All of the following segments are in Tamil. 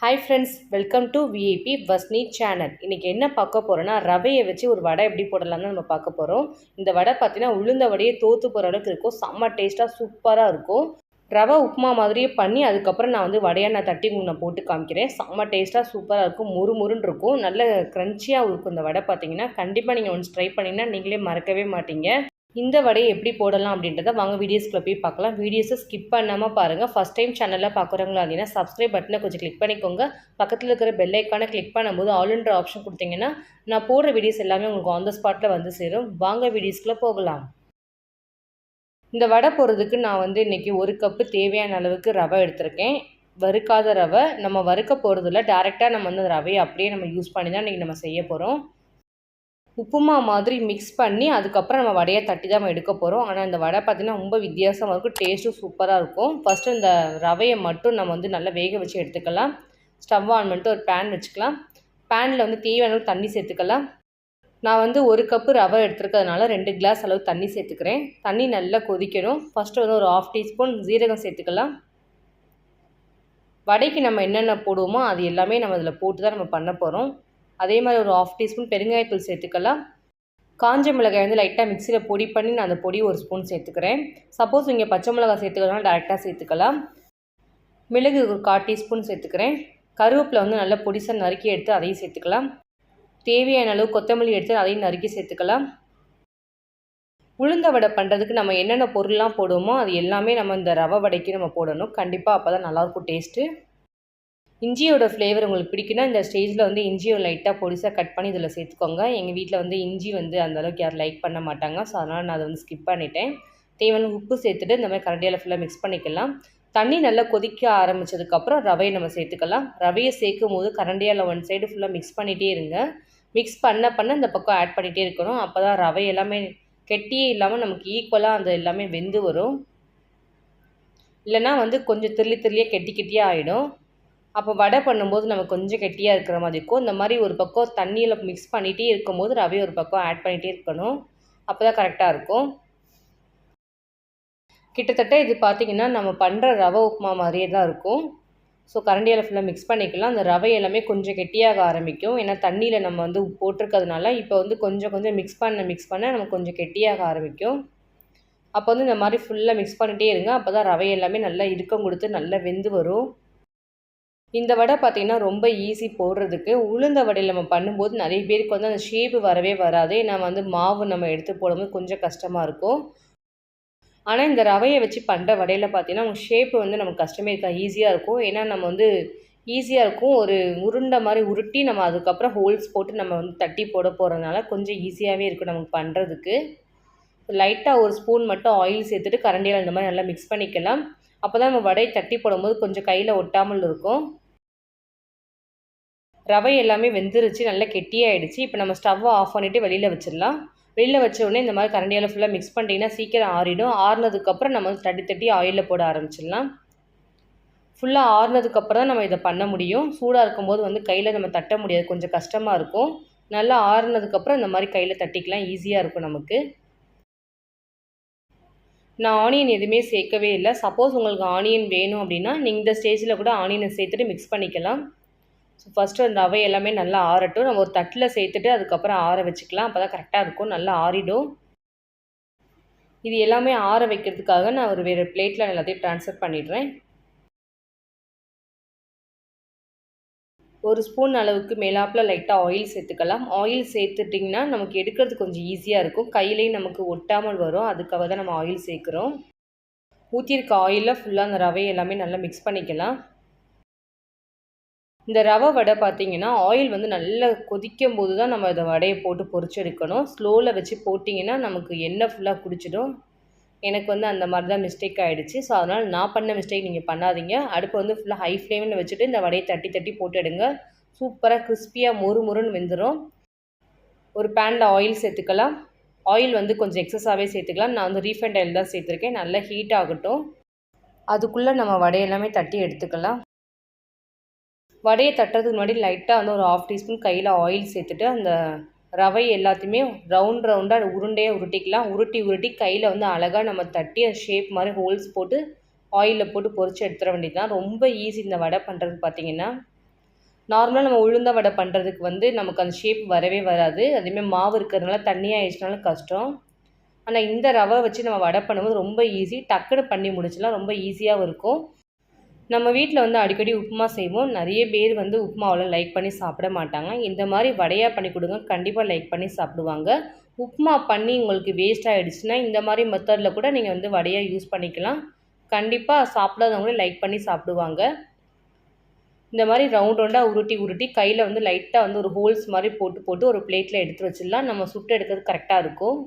Hi friends, welcome to VIP Vasni channel. இன்றைக்கி என்ன பார்க்க போகிறோன்னா, ரவையை வச்சு ஒரு வடை எப்படி போடலாம்னு நம்ம பார்க்க போகிறோம். இந்த வடை பார்த்தீங்கன்னா உளுந்த வடையே தோற்று போகிற அளவுக்கு இருக்கும். செம்ம டேஸ்ட்டாக சூப்பராக இருக்கும். ரவை உப்புமா மாதிரியே பண்ணி அதுக்கப்புறம் நான் வடையாக தட்டி நான் போட்டு காமிக்கிறேன். செம்ம டேஸ்ட்டாக சூப்பராக இருக்கும். முறுமுறுன்னு இருக்கும். நல்ல க்ரன்ச்சியாக இருக்கும். இந்த வடை பார்த்தீங்கன்னா கண்டிப்பாக நீங்கள் ஒன்ஸ் ட்ரை பண்ணிங்கன்னா நீங்களே மறக்கவே மாட்டீங்க. இந்த வடையை எப்படி போடலாம் அப்படின்றத வாங்க வீடியோஸ்க்குள்ள போய் பார்க்கலாம். வீடியோஸை ஸ்கிப் பண்ணாமல் பாருங்கள். ஃபஸ்ட் டைம் சேனலில் பார்க்குறவங்களா இருந்தீங்கன்னா சப்ஸ்கிரைப் பட்டனை கொஞ்சம் கிளிக் பண்ணிக்கோங்க. பக்கத்தில் இருக்கிற பெல் ஐக்கானை கிளிக் பண்ணும்போது ஆல்ன்ற ஆப்ஷன் கொடுத்தீங்கன்னா நான் போடுற வீடியோஸ் எல்லாமே உங்களுக்கு ஆன் த ஸ்பாட்டில் வந்து சேரும். வாங்க வீடியோஸ்க்குள்ளே போகலாம். இந்த வடை போடுறதுக்கு நான் இன்றைக்கி 1 கப்பு தேவையான அளவுக்கு ரவை எடுத்திருக்கேன். வறுக்காத ரவை. நம்ம வறுக்க போகிறதில்ல, டேரெக்டாக நம்ம அந்த ரவையை அப்படியே நம்ம யூஸ் பண்ணி தான் இன்றைக்கி நம்ம செய்ய போகிறோம். உப்புமா மாதிரி மிக்ஸ் பண்ணி அதுக்கப்புறம் நம்ம வடையை தட்டி தான் நம்ம எடுக்க போகிறோம். ஆனால் இந்த வடை பார்த்திங்கன்னா ரொம்ப வித்தியாசமாக இருக்கும். டேஸ்ட்டும் சூப்பராக இருக்கும். ஃபஸ்ட்டு இந்த ரவையை மட்டும் நம்ம நல்லா வேக வச்சு எடுத்துக்கலாம். ஸ்டவ் ஆன் பண்ணிட்டு ஒரு பேன் வச்சுக்கலாம். பேனில் தேவையான அளவு தண்ணி சேர்த்துக்கலாம். நான் 1 கப்பு ரவை எடுத்துருக்கிறதுனால 2 கிளாஸ் அளவு தண்ணி சேர்த்துக்கிறேன். தண்ணி நல்லா கொதிக்கணும். ஃபஸ்ட்டு ஒரு 1/2 டீஸ்பூன் ஜீரகம் சேர்த்துக்கலாம். வடைக்கு நம்ம என்னென்ன போடுவோமோ அது எல்லாமே நம்ம இதில் போட்டு தான் நம்ம பண்ண போகிறோம். அதே மாதிரி ஒரு 1/2 டீஸ்பூன் பெருங்காயத்தூள் சேர்த்துக்கலாம். காஞ்ச மிளகாய் லைட்டாக மிக்சியில் பொடி பண்ணி நான் அந்த பொடி 1 ஸ்பூன் சேர்த்துக்கிறேன். சப்போஸ் நீங்கள் பச்சை மிளகாய் சேர்த்துக்கிறதுனால டேரெக்டாக சேர்த்துக்கலாம். மிளகு ஒரு 1/4 டீஸ்பூன் சேர்த்துக்கிறேன். கருவேப்பிலை நல்லா பொடிசாக நறுக்கி எடுத்து அதையும் சேர்த்துக்கலாம். தேவையான அளவு கொத்தமல்லி எடுத்து அதையும் நறுக்கி சேர்த்துக்கலாம். உளுந்த வடை பண்ணுறதுக்கு நம்ம என்னென்ன பொருள்லாம் போடுவோமோ அது எல்லாமே நம்ம இந்த ரவை வடைக்கு நம்ம போடணும். கண்டிப்பாக அப்போ தான் நல்லாயிருக்கும் டேஸ்ட்டு. இஞ்சியோட ஃப்ளேவர் உங்களுக்கு பிடிக்குன்னா இந்த ஸ்டேஜில் இஞ்சியை லைட்டாக பொடிசாக கட் பண்ணி இதில் சேர்த்துக்கோங்க. எங்கள் வீட்டில் இஞ்சி அந்தளவுக்கு யாரும் லைக் பண்ண மாட்டாங்க. ஸோ அதனால் நான் அதை ஸ்கிப் பண்ணிட்டேன். தேவையான உப்பு சேர்த்துட்டு இந்த மாதிரி கரண்டியால் ஃபுல்லாக மிக்ஸ் பண்ணிக்கலாம். தண்ணி நல்லா கொதிக்க ஆரம்பித்ததுக்கப்புறம் ரவையை நம்ம சேர்த்துக்கலாம். ரவையை சேர்க்கும் போது கரண்டியால் 1 சைடு ஃபுல்லாக மிக்ஸ் பண்ணிகிட்டே இருங்க. மிக்ஸ் பண்ண இந்த பக்கம் ஆட் பண்ணிகிட்டே இருக்கணும். அப்போ தான் ரவை எல்லாமே கெட்டியே இல்லாமல் நமக்கு ஈக்குவலாக அந்த எல்லாமே வெந்து வரும். இல்லைனா கொஞ்சம் திரளியாக கெட்டியாக ஆகிடும். அப்போ வடை பண்ணும்போது நம்ம கொஞ்சம் கெட்டியாக இருக்கிற மாதிரி இருக்கும். இந்த மாதிரி ஒரு பக்கம் தண்ணியில் மிக்ஸ் பண்ணிகிட்டே இருக்கும்போது ரவையை ஒரு பக்கம் ஆட் பண்ணிகிட்டே இருக்கணும். அப்போ தான் கரெக்டாக இருக்கும். கிட்டத்தட்ட இது பார்த்திங்கன்னா நம்ம பண்ணுற ரவை உப்புமா மாதிரியே தான் இருக்கும். ஸோ கரண்டியால் ஃபுல்லாக மிக்ஸ் பண்ணிக்கலாம். அந்த ரவை எல்லாமே கொஞ்சம் கெட்டியாக ஆரம்பிக்கும். ஏன்னா தண்ணியில் நம்ம போட்டிருக்கிறதுனால இப்போ கொஞ்சம் கொஞ்சம் மிக்ஸ் பண்ண நமக்கு கொஞ்சம் கெட்டியாக ஆரம்பிக்கும். அப்போ இந்த மாதிரி ஃபுல்லாக மிக்ஸ் பண்ணிகிட்டே இருங்க. அப்போ தான் ரவை எல்லாமே நல்லா இறுக்கம் கொடுத்து நல்லா வெந்து வரும். இந்த வடை பார்த்திங்கன்னா ரொம்ப ஈஸி போடுறதுக்கு. உளுந்த வடையில் நம்ம பண்ணும்போது நிறைய பேருக்கு அந்த ஷேப்பு வரவே வராது. நம்ம மாவு நம்ம எடுத்து போடும்போது கொஞ்சம் கஷ்டமாக இருக்கும். ஆனால் இந்த ரவையை வச்சு பண்ணுற வடையில் பார்த்திங்கன்னா உங்கள் ஷேப்பு நமக்கு கஷ்டமே இருக்கா, ஈஸியாக இருக்கும். ஏன்னா நம்ம ஈஸியாக இருக்கும். ஒரு உருண்டை மாதிரி உருட்டி நம்ம அதுக்கப்புறம் ஹோல்ஸ் போட்டு நம்ம தட்டி போட போகிறதுனால கொஞ்சம் ஈஸியாகவே இருக்கும் நமக்கு பண்ணுறதுக்கு. லைட்டாக 1 ஸ்பூன் மட்டும் ஆயில் சேர்த்துட்டு கரண்டியில் இந்த மாதிரி நல்லா மிக்ஸ் பண்ணிக்கலாம். அப்போ தான் நம்ம வடையை தட்டி போடும்போது கொஞ்சம் கையில் ஒட்டாமல் இருக்கும். ரவை எல்லாமே வெந்துருச்சு, நல்லா கெட்டியாகிடுச்சு. இப்போ நம்ம ஸ்டவ்வை ஆஃப் பண்ணிவிட்டு வெளியில் வச்சிடலாம். வெளியில் வச்ச உடனே இந்த மாதிரி கரண்டியால் ஃபுல்லாக மிக்ஸ் பண்ணிட்டீங்கன்னா சீக்கிரம் ஆறிடும். ஆறுனதுக்கப்புறம் நம்ம தட்டி தட்டி ஆயிலில் போட ஆரம்பிச்சிடலாம். ஃபுல்லாக ஆறுனதுக்கப்புறம் தான் நம்ம இதை பண்ண முடியும். சூடாக இருக்கும்போது கையில் நம்ம தட்ட முடியாது, கொஞ்சம் கஷ்டமாக இருக்கும். நல்லா ஆறுனதுக்கப்புறம் இந்த மாதிரி கையில் தட்டிக்கலாம், ஈஸியாக இருக்கும் நமக்கு. நான் ஆனியன் எதுவுமே சேர்க்கவே இல்லை. சப்போஸ் உங்களுக்கு ஆனியன் வேணும் அப்படின்னா நீங்கள் இந்த ஸ்டேஜில் கூட ஆனியனை சேர்த்துட்டு மிக்ஸ் பண்ணிக்கலாம். ஸோ ஃபஸ்ட்டு அந்த ரவை எல்லாமே நல்லா ஆறட்டும். நம்ம ஒரு தட்டில் சேர்த்துட்டு அதுக்கப்புறம் ஆற வச்சுக்கலாம். அப்போ தான் கரெக்டாக இருக்கும், நல்லா ஆறிடும். இது எல்லாமே ஆற வைக்கிறதுக்காக நான் ஒரு வேறு பிளேட்டில் எல்லாத்தையும் ட்ரான்ஸ்ஃபர் பண்ணிடுறேன். 1 ஸ்பூன் அளவுக்கு மேலாப்பில் லைட்டாக ஆயில் சேர்த்துக்கலாம். ஆயில் சேர்த்துட்டிங்கன்னா நமக்கு எடுக்கிறது கொஞ்சம் ஈஸியாக இருக்கும். கையிலையும் நமக்கு ஒட்டாமல் வரும். அதுக்காக தான் நம்ம ஆயில் சேர்க்குறோம். ஊற்றிருக்க ஆயிலில் ஃபுல்லாக அந்த ரவை எல்லாமே நல்லா மிக்ஸ் பண்ணிக்கலாம். இந்த ரவை வடை பார்த்திங்கன்னா ஆயில் நல்லா கொதிக்கும் போது தான் நம்ம இந்த வடையை போட்டு பொரிச்சு எடுக்கணும். ஸ்லோவில் வச்சு போட்டிங்கன்னா நமக்கு எண்ணெய் ஃபுல்லாக குடிச்சிடும். எனக்கு அந்த மாதிரி தான் மிஸ்டேக் ஆகிடுச்சு. ஸோ அதனால் நான் பண்ண மிஸ்டேக் நீங்கள் பண்ணாதீங்க. அடுப்பு ஃபுல்லாக ஹை ஃப்ளேமில் வச்சுட்டு இந்த வடையை தட்டி தட்டி போட்டு எடுங்க. சூப்பராக கிறிஸ்பியாக முறுன்னு வெந்துடும். ஒரு பேனில் ஆயில் சேர்த்துக்கலாம். ஆயில் கொஞ்சம் எக்ஸஸாகவே சேர்த்துக்கலாம். நான் ரீஃபைண்ட் ஆயில் தான் சேர்த்துருக்கேன். நல்லா ஹீட் ஆகட்டும். அதுக்குள்ளே நம்ம வடையெல்லாமே தட்டி எடுத்துக்கலாம். வடையை தட்டுறதுக்கு முன்னாடி லைட்டாக ஒரு 1/2 டீஸ்பூன் கையில் ஆயில் சேர்த்துட்டு அந்த ரவை எல்லாத்தையுமே ரவுண்டாக உருண்டையாக உருட்டிக்கலாம். உருட்டி கையில் அழகாக நம்ம தட்டி அந்த ஷேப் மாதிரி ஹோல்ஸ் போட்டு ஆயிலில் போட்டு பொரிச்சு எடுத்துட வேண்டியது தான். ரொம்ப ஈஸி இந்த வடை பண்ணுறது பார்த்திங்கன்னா. நார்மலாக நம்ம உளுந்த வடை பண்ணுறதுக்கு வந்து நமக்கு அந்த ஷேப் வரவே வராது. அதேமாதிரி மாவு இருக்கிறதுனால தண்ணியாக ஆயிடுச்சுனாலும் கஷ்டம். ஆனால் இந்த ரவை வச்சு நம்ம வடை பண்ணும்போது ரொம்ப ஈஸி, டக்குன்னு பண்ணி முடிச்சிடலாம், ரொம்ப ஈஸியாகவும் இருக்கும். நம்ம வீட்டில் வந்து அடிக்கடி உப்புமா செய்வோம். நிறைய பேர் வந்து உப்புமாவெல்லாம் லைக் பண்ணி சாப்பிட மாட்டாங்க. இந்த மாதிரி வடையாக பண்ணி கொடுங்க, கண்டிப்பாக லைக் பண்ணி சாப்பிடுவாங்க. உப்புமா பண்ணி உங்களுக்கு வேஸ்ட் ஆகிடுச்சுன்னா இந்த மாதிரி மெத்தடில் கூட நீங்கள் வந்து வடையாக யூஸ் பண்ணிக்கலாம். கண்டிப்பாக சாப்பிடாதவங்களே லைக் பண்ணி சாப்பிடுவாங்க. இந்த மாதிரி ரவுண்டாக உருட்டி கையில் வந்து லைட்டாக வந்து ஒரு ஹோல்ஸ் மாதிரி போட்டு ஒரு பிளேட்டில் எடுத்து வச்சிடலாம். நம்ம சுட்டு எடுக்கிறது கரெக்டாக இருக்கும்.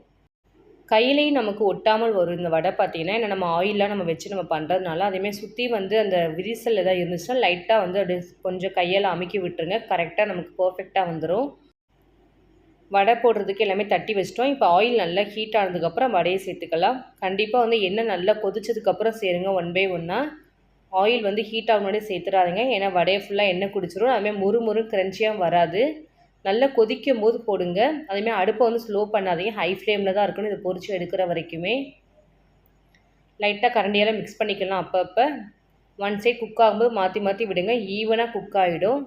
கையிலையும் நமக்கு ஒட்டாமல் வரும் இந்த வடை பார்த்திங்கன்னா. ஏன்னா நம்ம ஆயிலெலாம் நம்ம வச்சு நம்ம பண்ணுறதுனால அதேமாதிரி சுற்றி வந்து அந்த விரிசல் எதாவது இருந்துச்சுன்னா லைட்டாக வந்து அப்படியே கொஞ்சம் கையால் அமுக்கி விட்டுருங்க. கரெக்டாக நமக்கு பர்ஃபெக்டாக வந்துடும். வடை போடுறதுக்கு எல்லாமே தட்டி வச்சிட்டோம். இப்போ ஆயில் நல்லா ஹீட் ஆனதுக்கப்புறம் வடையை சேர்த்துக்கலாம். கண்டிப்பாக வந்து எண்ணெய் நல்லா கொதிச்சதுக்கப்புறம் சேருங்க ஒன் பை ஒன்னாக. ஆயில் வந்து ஹீட் ஆக முன்னாடி சேர்த்துறாதுங்க. ஏன்னா வடையை ஃபுல்லாக எண்ணெய் குடிச்சிடும். அதுமாதிரி முறு கிரன்ச்சியாக வராது. நல்லா கொதிக்கும் போது போடுங்க. அதேமாதிரி அடுப்பை வந்து ஸ்லோ பண்ணாதீங்க, ஹை ஃப்ளேமில் தான் இருக்கணும். இதை பொரிச்சு எடுக்கிற வரைக்குமே லைட்டாக கரண்டியால் மிக்ஸ் பண்ணிக்கலாம். அப்பப்போ ஒன் சைட் குக் ஆகும்போது மாற்றி விடுங்க, ஈவனாக குக் ஆகிடும்.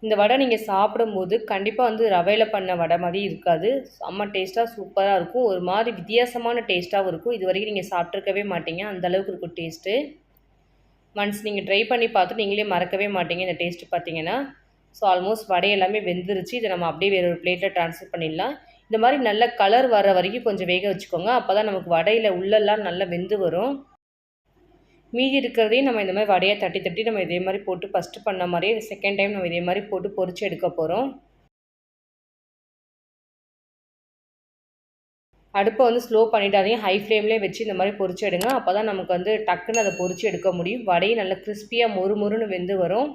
இந்த வடை நீங்கள் சாப்பிடும்போது கண்டிப்பாக வந்து ரவையில் பண்ண வடை மாதிரி இருக்காது. செம்ம டேஸ்ட்டாக சூப்பராக இருக்கும். ஒரு மாதிரி வித்தியாசமான டேஸ்ட்டாகவும் இருக்கும். இது வரைக்கும் நீங்கள் சாப்பிட்ருக்கவே மாட்டீங்க, அந்தளவுக்கு இருக்கும் டேஸ்ட்டு. ஒன்ஸ் நீங்கள் ட்ரை பண்ணி பார்த்துட்டு நீங்களே மறக்கவே மாட்டீங்க இந்த டேஸ்ட்டு பார்த்தீங்கன்னா. ஸோ ஆல்மோஸ்ட் வடை எல்லாமே வெந்துருச்சு. இதை நம்ம அப்படியே வேறு ஒரு பிளேட்டில் ட்ரான்ஸ்ஃபர் பண்ணிடலாம். இந்த மாதிரி நல்ல கலர் வர வரைக்கும் கொஞ்சம் வேக வச்சுக்கோங்க. அப்போ தான் நமக்கு வடையில் உள்ளெல்லாம் நல்லா வெந்து வரும். மீதி இருக்கிறதையும் நம்ம இந்த மாதிரி வடையை தட்டி நம்ம இதே மாதிரி போட்டு ஃபஸ்ட்டு பண்ண மாதிரியே செகண்ட் டைம் நம்ம இதே மாதிரி போட்டு பொரிச்சு எடுக்க போகிறோம். அடுப்பை வந்து ஸ்லோ பண்ணிட்டாதீங்க, ஹை ஃப்ளேம்லேயே வச்சு இந்த மாதிரி பொரிச்சு எடுங்க. அப்போ தான் நமக்கு வந்து டக்குன்னு அதை பொரிச்சு எடுக்க முடியும். வடையும் நல்லா கிறிஸ்பியாக மொறுன்னு வெந்து வரும்.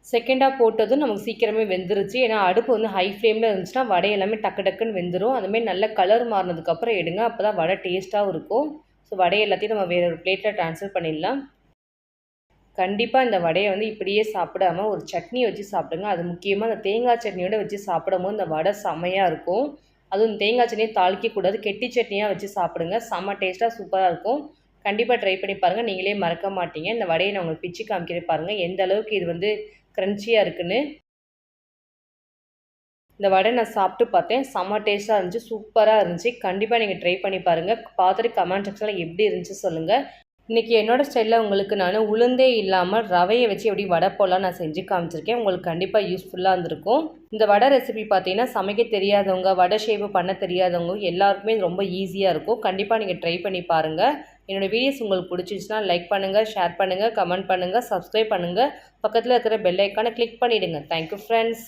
செகண்டாக போட்டதும் நமக்கு சீக்கிரமே வெந்துருச்சு. ஏன்னா அடுப்பு வந்து ஹை ஃப்ளேமில் இருந்துச்சுன்னா வடை எல்லாமே டக்குன்னு வெந்துடும். அதுமாதிரி நல்ல கலர் மாறினதுக்கப்புறம் எடுங்க, அப்போ தான் வடை டேஸ்ட்டாகவும் இருக்கும். ஸோ வடையை எல்லாத்தையும் நம்ம வேறு ஒரு பிளேட்டில் ட்ரான்ஸ்ஃபர் பண்ணிடலாம். கண்டிப்பாக இந்த வடையை வந்து இப்படியே சாப்பிடாமல் ஒரு சட்னி வச்சு சாப்பிடுங்க. அது முக்கியமாக அந்த தேங்காய் சட்னியோட வச்சு சாப்பிடும்போது இந்த வடை செம்மையாக இருக்கும். அதுவும் தேங்காய் சட்னியை தாளிக்கக்கூடாது, கெட்டி சட்னியாக வச்சு சாப்பிடுங்க. செம்ம டேஸ்ட்டாக சூப்பராக இருக்கும். கண்டிப்பாக ட்ரை பண்ணி பாருங்கள், நீங்களே மறக்க மாட்டீங்க. இந்த வடையை நான் உங்களுக்கு பிச்சு காமிக்கிறேன் பாருங்கள், எந்த அளவுக்கு இது வந்து க்ரன்ச்சியாக இருக்குன்னு. இந்த வடை நான் சாப்பிட்டு பார்த்தேன், செம்ம டேஸ்ட்டாக இருந்துச்சு, சூப்பராக இருந்துச்சு. கண்டிப்பாக நீங்கள் ட்ரை பண்ணி பாருங்கள். பார்த்துட்டு கமெண்ட் செக்ஷனில் எப்படி இருந்துச்சு சொல்லுங்கள். இன்றைக்கி என்னோடய ஸ்டைலில் உங்களுக்கு நான் உளுந்தே இல்லாமல் ரவையை வச்சு எப்படி வடை போடலாம் நான் செஞ்சு காமிச்சிருக்கேன். உங்களுக்கு கண்டிப்பாக யூஸ்ஃபுல்லாக இருந்திருக்கும். இந்த வடை ரெசிபி பார்த்தீங்கன்னா சமைக்க தெரியாதவங்க, வடை ஷேப்பு பண்ண தெரியாதவங்க எல்லாருக்குமே ரொம்ப ஈஸியாக இருக்கும். கண்டிப்பாக நீங்கள் ட்ரை பண்ணி பாருங்கள். என்னோடய வீடியோஸ் உங்களுக்கு பிடிச்சிருச்சுன்னா லைக் பண்ணுங்கள், ஷேர் பண்ணுங்கள், கமெண்ட் பண்ணுங்கள், சப்ஸ்கிரைப் பண்ணுங்கள். பக்கத்தில் இருக்கிற பெல் ஐக்கானை கிளிக் பண்ணிவிடுங்க. Thank you friends.